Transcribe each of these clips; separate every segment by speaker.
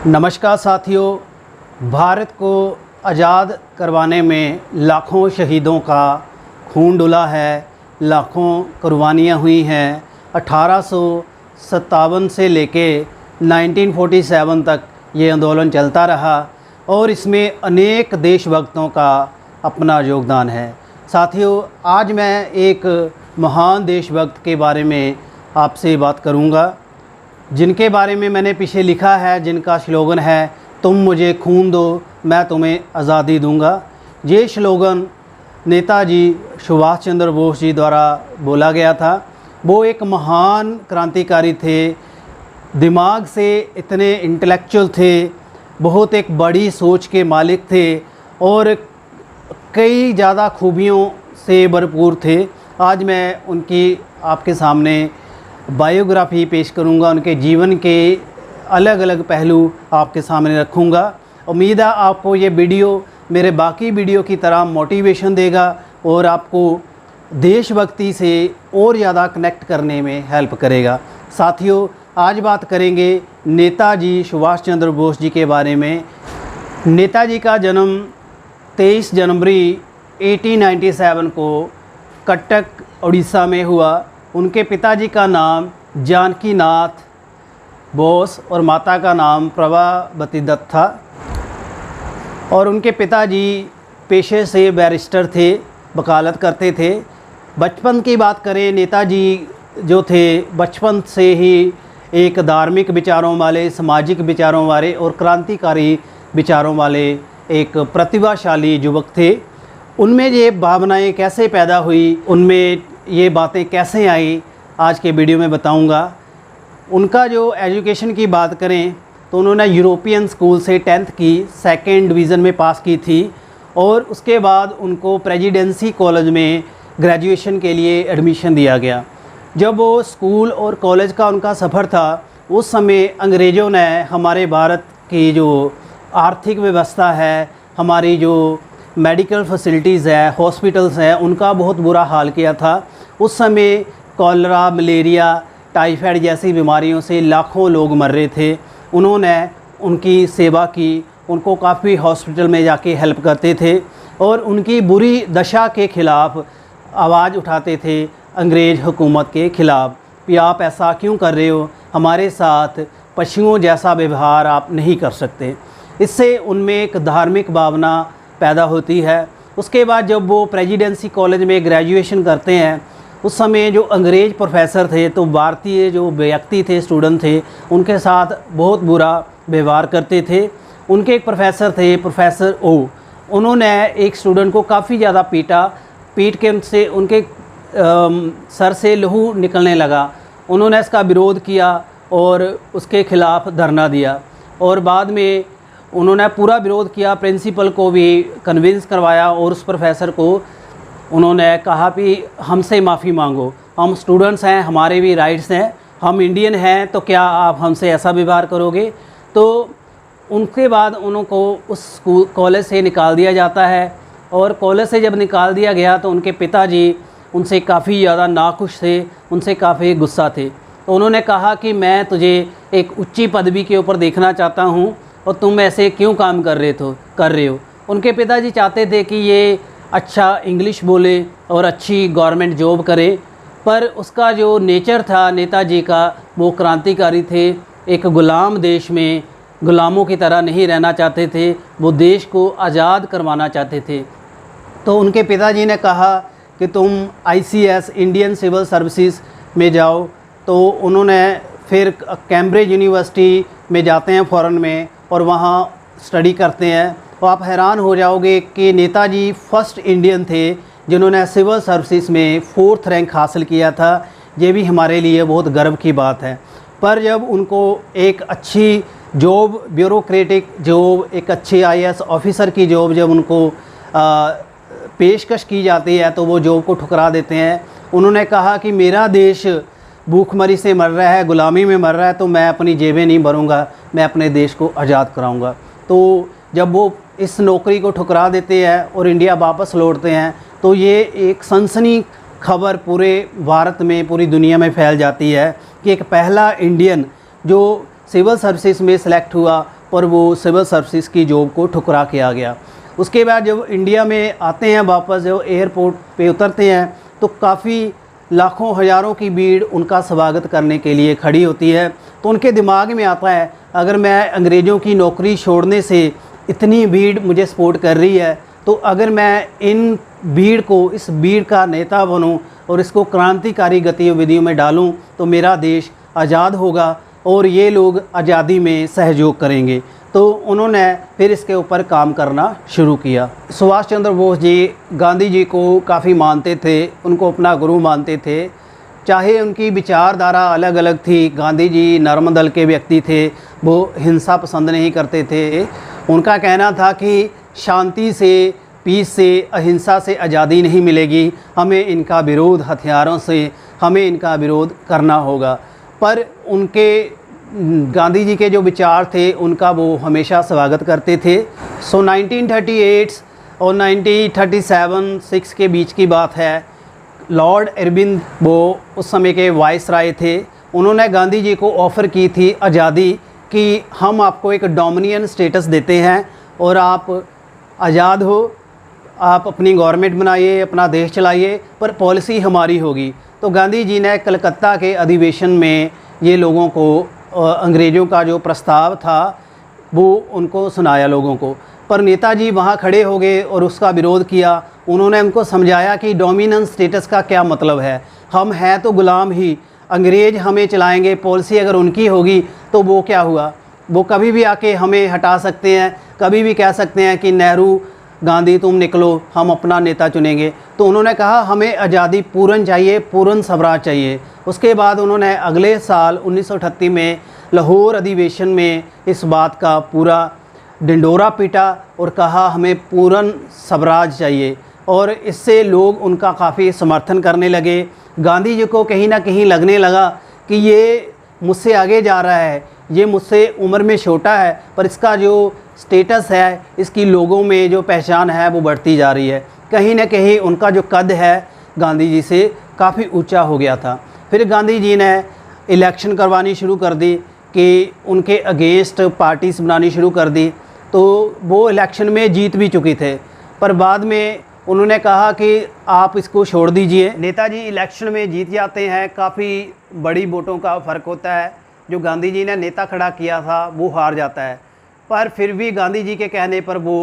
Speaker 1: नमस्कार साथियों, भारत को आज़ाद करवाने में लाखों शहीदों का खून डुला है, लाखों कुर्बानियाँ हुई हैं। 1857 से लेके 1947 तक ये आंदोलन चलता रहा और इसमें अनेक देशभक्तों का अपना योगदान है। साथियों, आज मैं एक महान देशभक्त के बारे में आपसे बात करूंगा, जिनके बारे में मैंने पीछे लिखा है, जिनका स्लोगन है तुम मुझे खून दो मैं तुम्हें आज़ादी दूंगा। ये स्लोगन नेताजी सुभाष चंद्र बोस जी द्वारा बोला गया था। वो एक महान क्रांतिकारी थे, दिमाग से इतने इंटेलेक्चुअल थे, बहुत एक बड़ी सोच के मालिक थे और कई ज़्यादा खूबियों से भरपूर थे। आज मैं उनकी आपके सामने बायोग्राफी पेश करूंगा, उनके जीवन के अलग अलग पहलू आपके सामने रखूंगा। उम्मीद है आपको ये वीडियो मेरे बाकी वीडियो की तरह मोटिवेशन देगा और आपको देशभक्ति से और ज़्यादा कनेक्ट करने में हेल्प करेगा। साथियों, आज बात करेंगे नेताजी सुभाष चंद्र बोस जी के बारे में। नेताजी का जन्म 23 जनवरी 1897 को कटक उड़ीसा में हुआ। उनके पिताजी का नाम जानकी नाथ बोस और माता का नाम प्रभावती दत्त था और उनके पिताजी पेशे से बैरिस्टर थे, वकालत करते थे। बचपन की बात करें, नेताजी जो थे बचपन से ही एक धार्मिक विचारों वाले, सामाजिक विचारों वाले और क्रांतिकारी विचारों वाले एक प्रतिभाशाली युवक थे। उनमें ये भावनाएं कैसे पैदा हुई, उनमें ये बातें कैसे आई, आज के वीडियो में बताऊंगा। उनका जो एजुकेशन की बात करें तो उन्होंने यूरोपियन स्कूल से 10th की 2nd डिवीज़न में पास की थी और उसके बाद उनको प्रेसिडेंसी कॉलेज में ग्रेजुएशन के लिए एडमिशन दिया गया। जब वो स्कूल और कॉलेज का उनका सफ़र था, उस समय अंग्रेज़ों ने हमारे भारत की जो आर्थिक व्यवस्था है, हमारी जो मेडिकल फैसिलिटीज़ है, हॉस्पिटल्स हैं, उनका बहुत बुरा हाल किया था। उस समय कॉलरा, मलेरिया, टाइफाइड जैसी बीमारियों से लाखों लोग मर रहे थे। उन्होंने उनकी सेवा की, उनको काफ़ी हॉस्पिटल में जाके हेल्प करते थे और उनकी बुरी दशा के ख़िलाफ़ आवाज़ उठाते थे अंग्रेज़ हुकूमत के ख़िलाफ़ कि आप ऐसा क्यों कर रहे हो, हमारे साथ पशुओं जैसा व्यवहार आप नहीं कर सकते। इससे उनमें एक धार्मिक भावना पैदा होती है। उसके बाद जब वो प्रेसिडेंसी कॉलेज में ग्रेजुएशन करते हैं, उस समय जो अंग्रेज़ प्रोफेसर थे तो भारतीय जो व्यक्ति थे, स्टूडेंट थे, उनके साथ बहुत बुरा व्यवहार करते थे। उनके एक प्रोफेसर थे, प्रोफेसर ओ, उन्होंने एक स्टूडेंट को काफ़ी ज़्यादा पीट के उनके सर से लहू निकलने लगा। उन्होंने इसका विरोध किया और उसके ख़िलाफ़ धरना दिया और बाद में उन्होंने पूरा विरोध किया, प्रिंसिपल को भी कन्विंस करवाया और उस प्रोफेसर को उन्होंने कहा कि हमसे माफ़ी मांगो, हम स्टूडेंट्स हैं, हमारे भी राइट्स हैं, हम इंडियन हैं, तो क्या आप हमसे ऐसा व्यवहार करोगे। तो उनके बाद उनको उस स्कूल कॉलेज से निकाल दिया जाता है और कॉलेज से जब निकाल दिया गया तो उनके पिताजी उनसे काफ़ी ज़्यादा नाखुश थे, उनसे काफ़ी गुस्सा थे। तो उन्होंने कहा कि मैं तुझे एक ऊँची पदवी के ऊपर देखना चाहता हूँ और तुम ऐसे क्यों काम कर रहे हो। उनके पिताजी चाहते थे कि ये अच्छा इंग्लिश बोले और अच्छी गवर्नमेंट जॉब करे, पर उसका जो नेचर था नेताजी का, वो क्रांतिकारी थे। एक गुलाम देश में गुलामों की तरह नहीं रहना चाहते थे, वो देश को आज़ाद करवाना चाहते थे। तो उनके पिताजी ने कहा कि तुम ICS इंडियन सिविल सर्विसेज में जाओ। तो उन्होंने फिर कैम्ब्रिज यूनिवर्सिटी में जाते हैं फ़ॉरेन में और वहाँ स्टडी करते हैं। तो आप हैरान हो जाओगे कि नेताजी फर्स्ट इंडियन थे जिन्होंने सिविल सर्विसेज में 4th रैंक हासिल किया था। ये भी हमारे लिए बहुत गर्व की बात है। पर जब उनको एक अच्छी जॉब, ब्यूरोक्रेटिक जॉब, एक अच्छे IAS ऑफिसर की जॉब जब उनको पेशकश की जाती है तो वो जॉब को ठुकरा देते हैं। उन्होंने कहा कि मेरा देश भूखमरी से मर रहा है, गुलामी में मर रहा है, तो मैं अपनी जेबें नहीं भरूंगा, मैं अपने देश को आज़ाद कराऊंगा। तो जब वो इस नौकरी को ठुकरा देते हैं और इंडिया वापस लौटते हैं तो ये एक सनसनी खबर पूरे भारत में, पूरी दुनिया में फैल जाती है कि एक पहला इंडियन जो सिविल सर्विसेज में सिलेक्ट हुआ पर वो सिविल सर्विसेज की जॉब को ठुकरा के आ गया। उसके बाद जब इंडिया में आते हैं वापस, जब एयरपोर्ट पे उतरते हैं तो काफ़ी लाखों हज़ारों की भीड़ उनका स्वागत करने के लिए खड़ी होती है। तो उनके दिमाग में आता है, अगर मैं अंग्रेज़ों की नौकरी छोड़ने से इतनी भीड़ मुझे सपोर्ट कर रही है, तो अगर मैं इन भीड़ को, इस भीड़ का नेता बनूं और इसको क्रांतिकारी गतिविधियों में डालूं, तो मेरा देश आज़ाद होगा और ये लोग आज़ादी में सहयोग करेंगे। तो उन्होंने फिर इसके ऊपर काम करना शुरू किया। सुभाष चंद्र बोस जी गांधी जी को काफ़ी मानते थे, उनको अपना गुरु मानते थे। चाहे उनकी विचारधारा अलग अलग थी, गांधी जी नर्म दल के व्यक्ति थे, वो हिंसा पसंद नहीं करते थे। उनका कहना था कि शांति से, पीस से, अहिंसा से आज़ादी नहीं मिलेगी, हमें इनका विरोध हथियारों से, हमें इनका विरोध करना होगा। पर उनके गांधी जी के जो विचार थे उनका वो हमेशा स्वागत करते थे। 1938 और 1937-6 के बीच की बात है। लॉर्ड इरविन, वो उस समय के वाइसराय थे, उन्होंने गांधी जी को ऑफ़र की थी आज़ादी कि हम आपको एक डोमिनियन स्टेटस देते हैं और आप आज़ाद हो, आप अपनी गवर्नमेंट बनाइए, अपना देश चलाइए, पर पॉलिसी हमारी होगी। तो गांधी जी ने कलकत्ता के अधिवेशन में ये लोगों को, अंग्रेज़ों का जो प्रस्ताव था वो उनको सुनाया लोगों को। पर नेताजी वहाँ खड़े हो गए और उसका विरोध किया। उन्होंने उनको समझाया कि डोमिनेंस स्टेटस का क्या मतलब है, हम हैं तो गुलाम ही, अंग्रेज़ हमें चलाएंगे, पॉलिसी अगर उनकी होगी तो वो क्या हुआ, वो कभी भी आके हमें हटा सकते हैं, कभी भी कह सकते हैं कि नेहरू, गांधी तुम निकलो, हम अपना नेता चुनेंगे। तो उन्होंने कहा हमें आज़ादी पूर्ण चाहिए, पूर्ण स्वराज चाहिए। उसके बाद उन्होंने अगले साल 1938 में लाहौर अधिवेशन में इस बात का पूरा ढिंढोरा पीटा और कहा हमें पूर्ण स्वराज चाहिए, और इससे लोग उनका काफ़ी समर्थन करने लगे। गांधी जी को कहीं ना कहीं लगने लगा कि ये मुझसे आगे जा रहा है, ये मुझसे उम्र में छोटा है, पर इसका जो स्टेटस है, इसकी लोगों में जो पहचान है वो बढ़ती जा रही है। कहीं ना कहीं उनका जो कद है गांधी जी से काफ़ी ऊंचा हो गया था। फिर गांधी जी ने इलेक्शन करवानी शुरू कर दी कि उनके अगेंस्ट पार्टीज बनानी शुरू कर दी। तो वो इलेक्शन में जीत भी चुके थे, पर बाद में उन्होंने कहा कि आप इसको छोड़ दीजिए। नेताजी इलेक्शन में जीत जाते हैं, काफ़ी बड़ी वोटों का फ़र्क होता है। जो गांधी जी ने नेता खड़ा किया था वो हार जाता है, पर फिर भी गांधी जी के कहने पर वो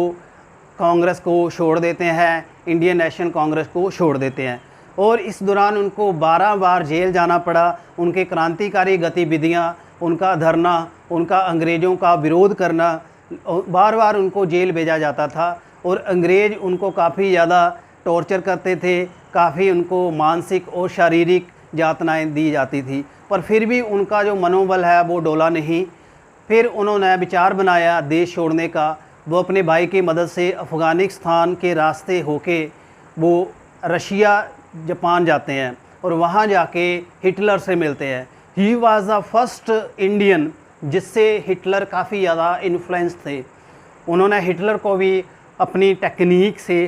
Speaker 1: कांग्रेस को छोड़ देते हैं, इंडियन नेशनल कांग्रेस को छोड़ देते हैं। और इस दौरान उनको 12 बार जेल जाना पड़ा। उनके क्रांतिकारी गतिविधियां, उनका धरना, उनका अंग्रेज़ों का विरोध करना, बार बार उनको जेल भेजा जाता था और अंग्रेज़ उनको काफ़ी ज़्यादा टॉर्चर करते थे, काफ़ी उनको मानसिक और शारीरिक यातनाएं दी जाती थी। पर फिर भी उनका जो मनोबल है वो डोला नहीं। फिर उन्होंने विचार बनाया देश छोड़ने का। वो अपने भाई की मदद से अफ़गानिस्तान के रास्ते होके वो रशिया, जापान जाते हैं और वहाँ जाके हिटलर से मिलते हैं। He was the first Indian जिससे हिटलर काफ़ी ज़्यादा इन्फ्लुएंस थे। उन्होंने हिटलर को भी अपनी टेक्निक से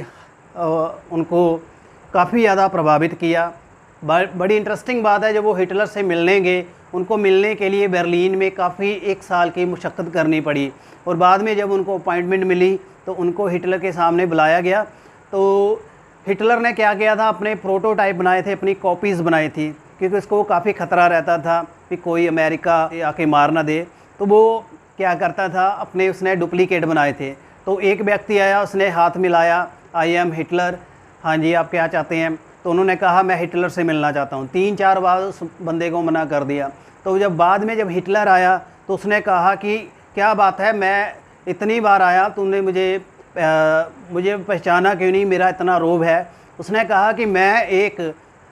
Speaker 1: उनको काफ़ी ज़्यादा प्रभावित किया। बड़ी इंटरेस्टिंग बात है, जब वो हिटलर से मिलने गए, उनको मिलने के लिए बर्लिन में काफ़ी 1 साल की मुशक्क़त करनी पड़ी, और बाद में जब उनको अपॉइंटमेंट मिली तो उनको हिटलर के सामने बुलाया गया। तो हिटलर ने क्या किया था, अपने प्रोटोटाइप बनाए थे, अपनी कॉपीज़ बनाई थी, क्योंकि उसको काफ़ी ख़तरा रहता था कि कोई अमेरिका आके मार ना दे। तो वो क्या करता था, अपने उसने डुप्लीकेट बनाए थे। तो एक व्यक्ति आया, उसने हाथ मिलाया, आई एम हिटलर, हाँ जी आप क्या चाहते हैं। तो उन्होंने कहा मैं हिटलर से मिलना चाहता हूँ। 3-4 बार उस बंदे को मना कर दिया। तो जब बाद में जब हिटलर आया तो उसने कहा कि क्या बात है, मैं इतनी बार आया, तुमने मुझे पहचाना क्यों नहीं, मेरा इतना रोब है। उसने कहा कि मैं एक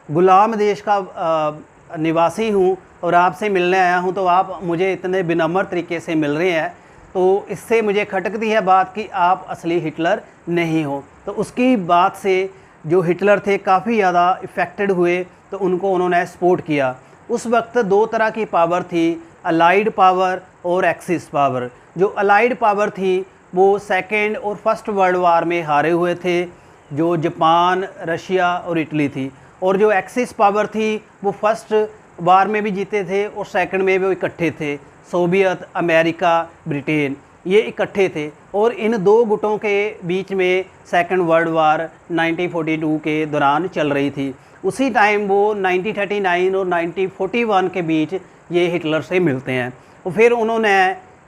Speaker 1: ग़ुलाम देश का निवासी हूँ और आपसे मिलने आया हूँ, तो आप मुझे इतने विनम्र तरीके से मिल रहे हैं, तो इससे मुझे खटकती है बात कि आप असली हिटलर नहीं हो। तो उसकी बात से जो हिटलर थे काफ़ी ज़्यादा इफ़ेक्टेड हुए, तो उनको उन्होंने सपोर्ट किया। उस वक्त 2 तरह की पावर थी, अलाइड पावर और एक्सिस पावर। जो अलाइड पावर थी वो 2nd और 1st वर्ल्ड वार में हारे हुए थे, जो जापान, रशिया और इटली थी। और जो एक्सिस पावर थी वो 1st वार में भी जीते थे और 2nd में भी वो इकट्ठे थे, सोवियत, अमेरिका, ब्रिटेन। ये इकट्ठे थे और इन दो गुटों के बीच में सेकंड वर्ल्ड वार 1942 के दौरान चल रही थी। उसी टाइम वो 1939 और 1941 के बीच ये हिटलर से मिलते हैं। और फिर उन्होंने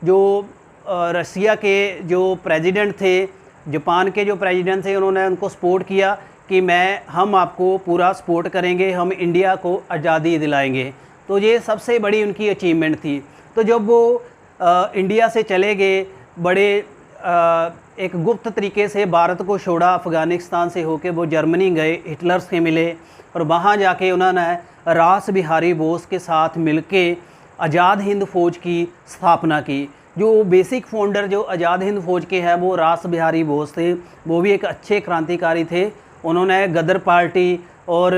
Speaker 1: जो रसिया के जो प्रेसिडेंट थे, जापान के जो प्रेसिडेंट थे, उन्होंने उनको सपोर्ट किया कि हम आपको पूरा सपोर्ट करेंगे, हम इंडिया को आज़ादी दिलाएंगे। तो ये सबसे बड़ी उनकी अचीवमेंट थी। तो जब वो इंडिया से चले गए, बड़े एक गुप्त तरीके से भारत को छोड़ा, अफ़गानिस्तान से होके वो जर्मनी गए, हिटलर से मिले और वहाँ जाके उन्होंने रास बिहारी बोस के साथ मिलके आज़ाद हिंद फ़ौज की स्थापना की। जो बेसिक फाउंडर जो आज़ाद हिंद फ़ौज के हैं वो रास बिहारी बोस थे। वो भी एक अच्छे क्रांतिकारी थे। उन्होंने गदर पार्टी और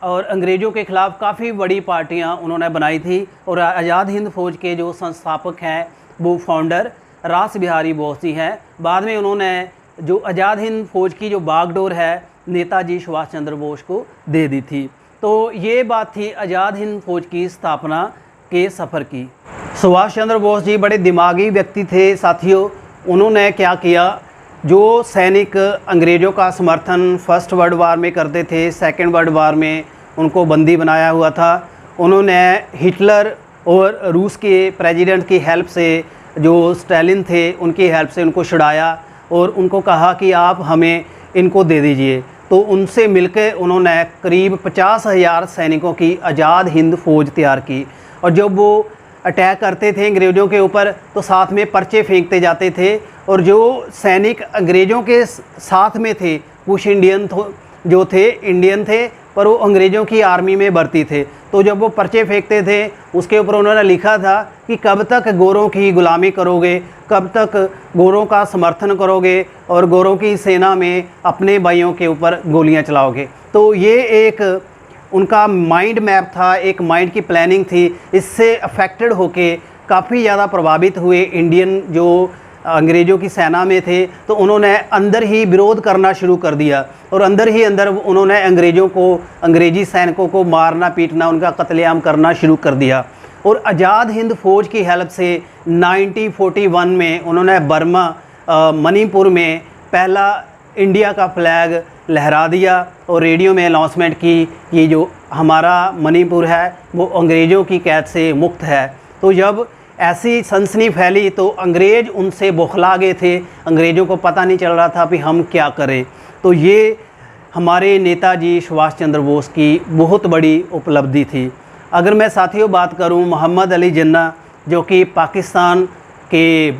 Speaker 1: अंग्रेज़ों के ख़िलाफ़ काफ़ी बड़ी पार्टियां उन्होंने बनाई थी। और आज़ाद हिंद फ़ौज के जो संस्थापक हैं वो फाउंडर रास बिहारी बोस जी हैं। बाद में उन्होंने जो आज़ाद हिंद फ़ौज की जो बागडोर है नेताजी सुभाष चंद्र बोस को दे दी थी। तो ये बात थी आज़ाद हिंद फ़ौज की स्थापना के सफ़र की। सुभाष चंद्र बोस जी बड़े दिमागी व्यक्ति थे साथियों। उन्होंने क्या किया, जो सैनिक अंग्रेज़ों का समर्थन फर्स्ट वर्ल्ड वार में करते थे, सेकंड वर्ल्ड वार में उनको बंदी बनाया हुआ था, उन्होंने हिटलर और रूस के प्रेसिडेंट की हेल्प से, जो स्टालिन थे उनकी हेल्प से उनको छुड़ाया और उनको कहा कि आप हमें इनको दे दीजिए। तो उनसे मिलकर उन्होंने करीब 50,000 सैनिकों की आज़ाद हिंद फ़ौज तैयार की। और जब वो अटैक करते थे अंग्रेज़ों के ऊपर तो साथ में पर्चे फेंकते जाते थे। और जो सैनिक अंग्रेज़ों के साथ में थे, कुछ इंडियन थे पर वो अंग्रेज़ों की आर्मी में भर्ती थे। तो जब वो पर्चे फेंकते थे उसके ऊपर उन्होंने लिखा था कि कब तक गोरों की गुलामी करोगे, कब तक गोरों का समर्थन करोगे और गोरों की सेना में अपने भाइयों के ऊपर गोलियां चलाओगे। तो ये एक उनका माइंड मैप था, एक माइंड की प्लानिंग थी। इससे अफेक्टेड होके काफ़ी ज़्यादा प्रभावित हुए इंडियन जो अंग्रेज़ों की सेना में थे। तो उन्होंने अंदर ही विरोध करना शुरू कर दिया और अंदर ही अंदर उन्होंने अंग्रेज़ी सैनिकों को मारना पीटना, उनका कत्लेआम करना शुरू कर दिया। और आज़ाद हिंद फ़ौज की हेल्प से 1941 में उन्होंने बर्मा मणिपुर में पहला इंडिया का फ्लैग लहरा दिया और रेडियो में अनाउंसमेंट की कि जो हमारा मणिपुर है वो अंग्रेज़ों की कैद से मुक्त है। तो जब ऐसी सनसनी फैली तो अंग्रेज़ उनसे बौखला गए थे। अंग्रेज़ों को पता नहीं चल रहा था कि हम क्या करें। तो ये हमारे नेताजी सुभाष चंद्र बोस की बहुत बड़ी उपलब्धि थी। अगर मैं साथियों बात करूं मोहम्मद अली जिन्ना, जो कि पाकिस्तान के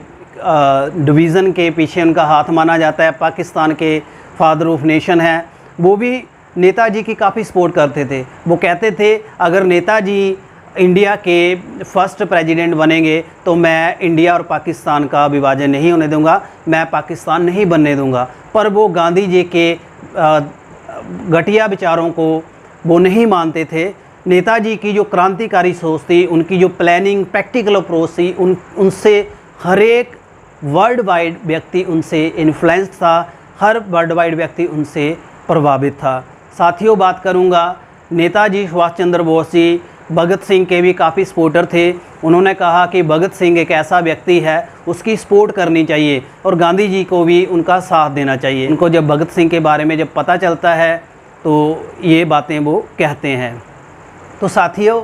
Speaker 1: डिवीज़न के पीछे उनका हाथ माना जाता है, पाकिस्तान के फादर ऑफ नेशन हैं, वो भी नेताजी की काफ़ी सपोर्ट करते थे। वो कहते थे अगर नेताजी इंडिया के फर्स्ट प्रेसिडेंट बनेंगे तो मैं इंडिया और पाकिस्तान का विभाजन नहीं होने दूंगा, मैं पाकिस्तान नहीं बनने दूंगा। पर वो गांधी जी के घटिया विचारों को वो नहीं मानते थे। नेताजी की जो क्रांतिकारी सोच थी, उनकी जो प्लानिंग प्रैक्टिकल अप्रोच थी, उनसे हर एक वर्ल्ड वाइड व्यक्ति उनसे इन्फ्लुएंस था, हर वर्ल्ड वाइड व्यक्ति उनसे प्रभावित था। साथियों बात करूंगा नेताजी सुभाष चंद्र बोस जी भगत सिंह के भी काफ़ी सपोर्टर थे। उन्होंने कहा कि भगत सिंह एक ऐसा व्यक्ति है, उसकी सपोर्ट करनी चाहिए और गांधी जी को भी उनका साथ देना चाहिए। उनको जब भगत सिंह के बारे में जब पता चलता है तो ये बातें वो कहते हैं। तो साथियों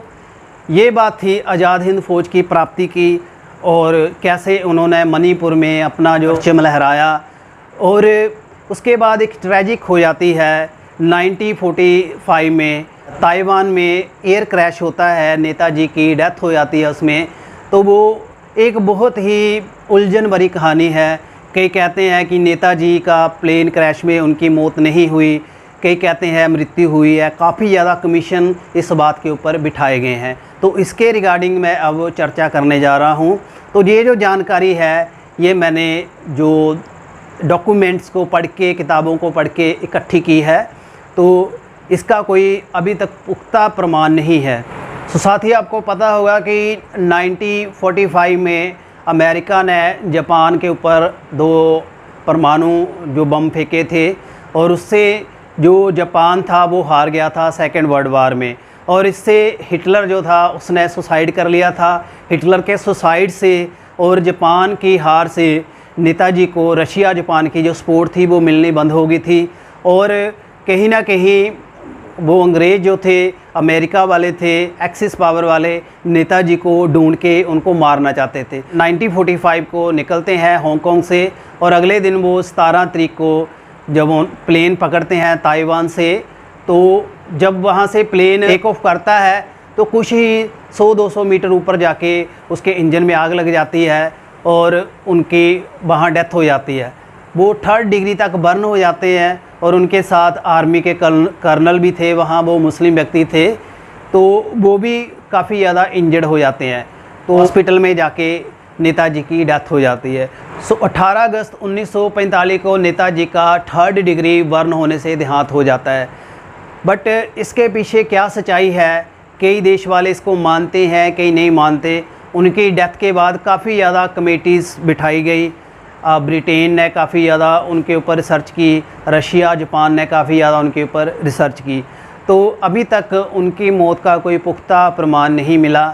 Speaker 1: ये बात थी आज़ाद हिंद फ़ौज की प्राप्ति की और कैसे उन्होंने मणिपुर में अपना जो परचम लहराया। और उसके बाद एक ट्रेजिक हो जाती है 1945 में ताइवान में एयर क्रैश होता है, नेताजी की डेथ हो जाती है उसमें। तो वो एक बहुत ही उलझन भरी कहानी है। कई कहते हैं कि नेताजी का प्लेन क्रैश में उनकी मौत नहीं हुई, कई कहते हैं मृत्यु हुई है। काफ़ी ज़्यादा कमीशन इस बात के ऊपर बिठाए गए हैं। तो इसके रिगार्डिंग मैं अब चर्चा करने जा रहा हूँ। तो ये जो जानकारी है ये मैंने जो डॉक्यूमेंट्स को पढ़ के, किताबों को पढ़ के इकट्ठी की है। तो इसका कोई अभी तक पुख्ता प्रमाण नहीं है। तो साथ ही आपको पता होगा कि 1945 में अमेरिका ने जापान के ऊपर 2 परमाणु जो बम फेंके थे और उससे जो जापान था वो हार गया था सेकेंड वर्ल्ड वार में। और इससे हिटलर जो था उसने सुसाइड कर लिया था। हिटलर के सुसाइड से और जापान की हार से नेताजी को रशिया जापान की जो सपोर्ट थी वो मिलनी बंद हो गई थी, और कहीं ना कहीं वो अंग्रेज़ जो थे, अमेरिका वाले थे, एक्सिस पावर वाले नेताजी को ढूंढ के उनको मारना चाहते थे। 1945 को निकलते हैं हांगकांग से, और अगले दिन वो 17 तारीख को जब वो प्लेन पकड़ते हैं ताइवान से, तो जब वहाँ से प्लेन टेक ऑफ करता है तो कुछ ही 100-200 मीटर ऊपर जाके उसके इंजन में आग लग जाती है और उनकी वहाँ डेथ हो जाती है। वो 3rd डिग्री तक बर्न हो जाते हैं, और उनके साथ आर्मी के कर्नल भी थे वहाँ, वो मुस्लिम व्यक्ति थे, तो वो भी काफ़ी ज़्यादा इंजर्ड हो जाते हैं। तो हॉस्पिटल में जाके नेताजी की डेथ हो जाती है। 18 अगस्त 1945 को नेताजी का 3rd डिग्री बर्न होने से देहांत हो जाता है। बट इसके पीछे क्या सच्चाई है, कई देश वाले इसको मानते हैं, कई नहीं मानते। उनकी डेथ के बाद काफ़ी ज़्यादा कमेटीज़ बिठाई गई। ब्रिटेन ने काफ़ी ज़्यादा उनके ऊपर रिसर्च की, रशिया जापान ने काफ़ी ज़्यादा उनके ऊपर रिसर्च की, तो अभी तक उनकी मौत का कोई पुख्ता प्रमाण नहीं मिला।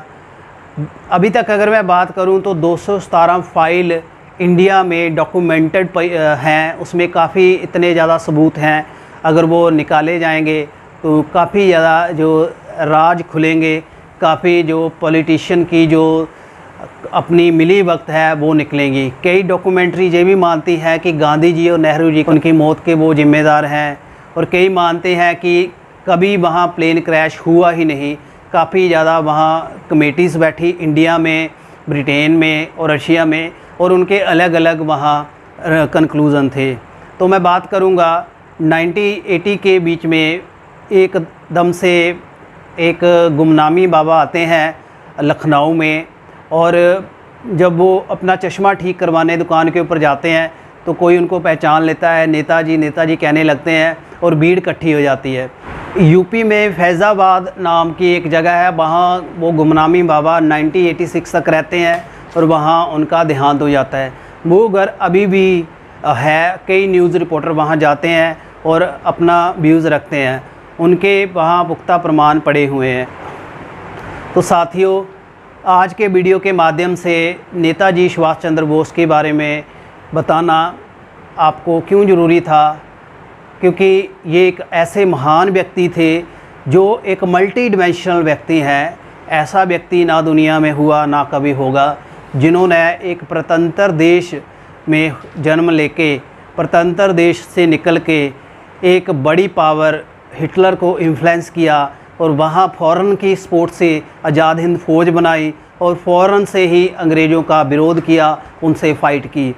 Speaker 1: अभी तक अगर मैं बात करूं तो 217 फाइल इंडिया में डॉक्यूमेंटेड हैं, उसमें काफ़ी इतने ज़्यादा सबूत हैं। अगर वो निकाले जाएंगे तो काफ़ी ज़्यादा जो राज खुलेंगे, काफ़ी जो पॉलिटिशियन की जो अपनी मिली वक्त है वो निकलेंगी। कई डॉक्यूमेंट्री ये भी मानती है कि गांधी जी और नेहरू जी उनकी मौत के वो जिम्मेदार हैं, और कई मानते हैं कि कभी वहाँ प्लेन क्रैश हुआ ही नहीं। काफ़ी ज़्यादा वहाँ कमेटीज़ बैठी इंडिया में, ब्रिटेन में और रशिया में, और उनके अलग अलग वहाँ कंक्लूज़न थे। तो मैं बात करूँगा 1980 के बीच में एकदम से एक गुमनामी बाबा आते हैं लखनऊ में, और जब वो अपना चश्मा ठीक करवाने दुकान के ऊपर जाते हैं तो कोई उनको पहचान लेता है, नेताजी नेताजी कहने लगते हैं, और भीड़ इकट्ठी हो जाती है। यूपी में फैज़ाबाद नाम की एक जगह है, वहाँ वो गुमनामी बाबा 1986 तक रहते हैं, और वहाँ उनका देहांत हो जाता है। वो घर अभी भी है, कई न्यूज़ रिपोर्टर वहाँ जाते हैं और अपना व्यूज़ रखते हैं, उनके वहाँ पुख्ता प्रमाण पड़े हुए हैं। तो साथियों, आज के वीडियो के माध्यम से नेताजी सुभाष चंद्र बोस के बारे में बताना आपको क्यों ज़रूरी था, क्योंकि ये एक ऐसे महान व्यक्ति थे जो एक मल्टी डिमेंशनल व्यक्ति हैं। ऐसा व्यक्ति ना दुनिया में हुआ ना कभी होगा, जिन्होंने एक स्वतंत्र देश में जन्म लेके, स्वतंत्र देश से निकल के एक बड़ी पावर हिटलर को इन्फ्लुएंस किया, और वहाँ फ़ौरन की सपोर्ट से आज़ाद हिंद फ़ौज बनाई, और फ़ौरन से ही अंग्रेज़ों का विरोध किया, उनसे फ़ाइट की।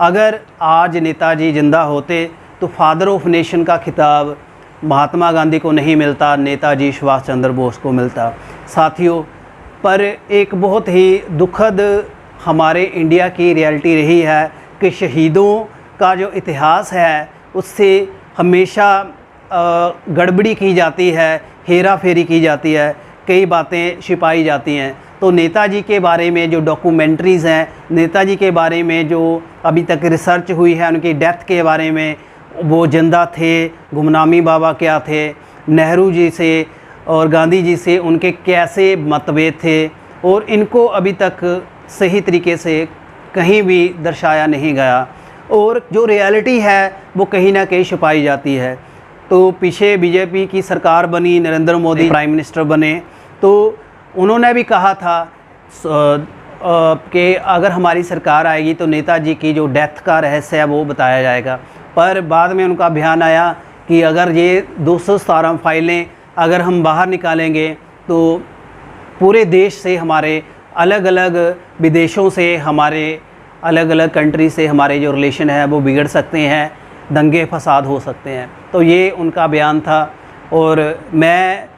Speaker 1: अगर आज नेताजी ज़िंदा होते तो फादर ऑफ नेशन का खिताब महात्मा गांधी को नहीं मिलता, नेताजी सुभाष चंद्र बोस को मिलता। साथियों, पर एक बहुत ही दुखद हमारे इंडिया की रियलिटी रही है कि शहीदों का जो इतिहास है उससे हमेशा गड़बड़ी की जाती है, हेरा फेरी की जाती है, कई बातें छिपाई जाती हैं। तो नेताजी के बारे में जो डॉक्यूमेंट्रीज़ हैं, नेताजी के बारे में जो अभी तक रिसर्च हुई है, उनकी डेथ के बारे में, वो जिंदा थे, गुमनामी बाबा क्या थे, नेहरू जी से और गांधी जी से उनके कैसे मतभेद थे, और इनको अभी तक सही तरीके से कहीं भी दर्शाया नहीं गया, और जो रियलिटी है वो कहीं ना कहीं छुपाई जाती है। तो पीछे बीजेपी की सरकार बनी, नरेंद्र मोदी प्राइम मिनिस्टर बने, तो उन्होंने भी कहा था कि अगर हमारी सरकार आएगी तो नेताजी की जो डेथ का रहस्य है वो बताया जाएगा। पर बाद में उनका बयान आया कि अगर ये 217 फाइलें अगर हम बाहर निकालेंगे तो पूरे देश से, हमारे अलग अलग विदेशों से, हमारे अलग अलग कंट्री से हमारे जो रिलेशन है वो बिगड़ सकते हैं, दंगे फसाद हो सकते हैं। तो ये उनका बयान था, और मैं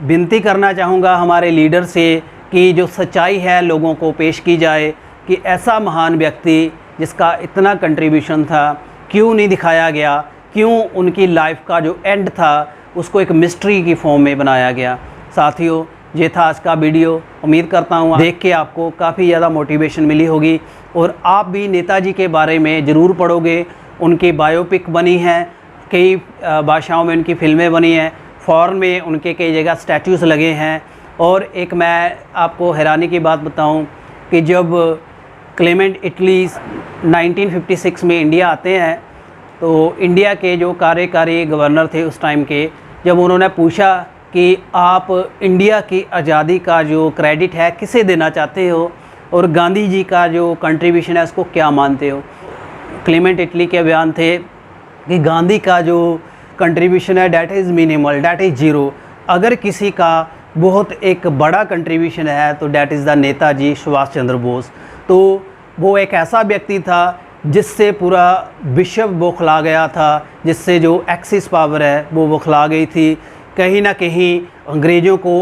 Speaker 1: विनती करना चाहूँगा हमारे लीडर से कि जो सच्चाई है लोगों को पेश की जाए कि ऐसा महान व्यक्ति जिसका इतना कंट्रीब्यूशन था क्यों नहीं दिखाया गया, क्यों उनकी लाइफ का जो एंड था उसको एक मिस्ट्री की फॉर्म में बनाया गया। साथियों, ये था आज का वीडियो। उम्मीद करता हूँ देख के आपको काफ़ी ज़्यादा मोटिवेशन मिली होगी, और आप भी नेताजी के बारे में ज़रूर पढ़ोगे। उनकी बायोपिक बनी हैं, कई भाषाओं में उनकी फ़िल्में बनी हैं, फॉरेन में उनके कई जगह स्टैचूज़ लगे हैं। और एक मैं आपको हैरानी की बात बताऊं कि जब क्लेमेंट इटली 1956 में इंडिया आते हैं। तो इंडिया के जो कार्यकारी गवर्नर थे उस टाइम के, जब उन्होंने पूछा कि आप इंडिया की आज़ादी का जो क्रेडिट है किसे देना चाहते हो और गांधी जी का जो कंट्रीब्यूशन है उसको क्या मानते हो, क्लेमेंट इटली के बयान थे कि गांधी का जो कंट्रीब्यूशन है that is minimal, that is zero. अगर किसी का बहुत एक बड़ा कंट्रीब्यूशन है तो that is the Netaji Subhash Chandra Bose. तो वो एक ऐसा व्यक्ति था जिससे पूरा विश्व बौखला गया था, जिससे जो एक्सिस पावर है वो बौखला गई थी। कहीं ना कहीं अंग्रेज़ों को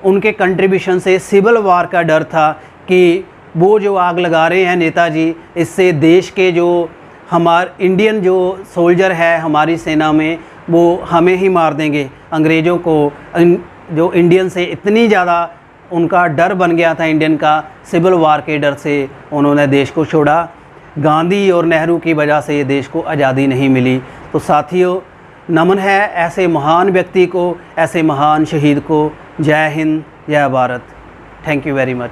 Speaker 1: उनके कंट्रीब्यूशन से सिविल वार का डर था कि वो जो आग लगा रहे हैं नेताजी, इससे देश के जो हमारे इंडियन जो सोल्जर है हमारी सेना में वो हमें ही मार देंगे। अंग्रेज़ों को जो इंडियन से इतनी ज़्यादा उनका डर बन गया था इंडियन का, सिविल वार के डर से उन्होंने देश को छोड़ा। गांधी और नेहरू की वजह से ये देश को आज़ादी नहीं मिली। तो साथियों, नमन है ऐसे महान व्यक्ति को, ऐसे महान शहीद को। जय हिंद, जय Bharat. Thank you very much.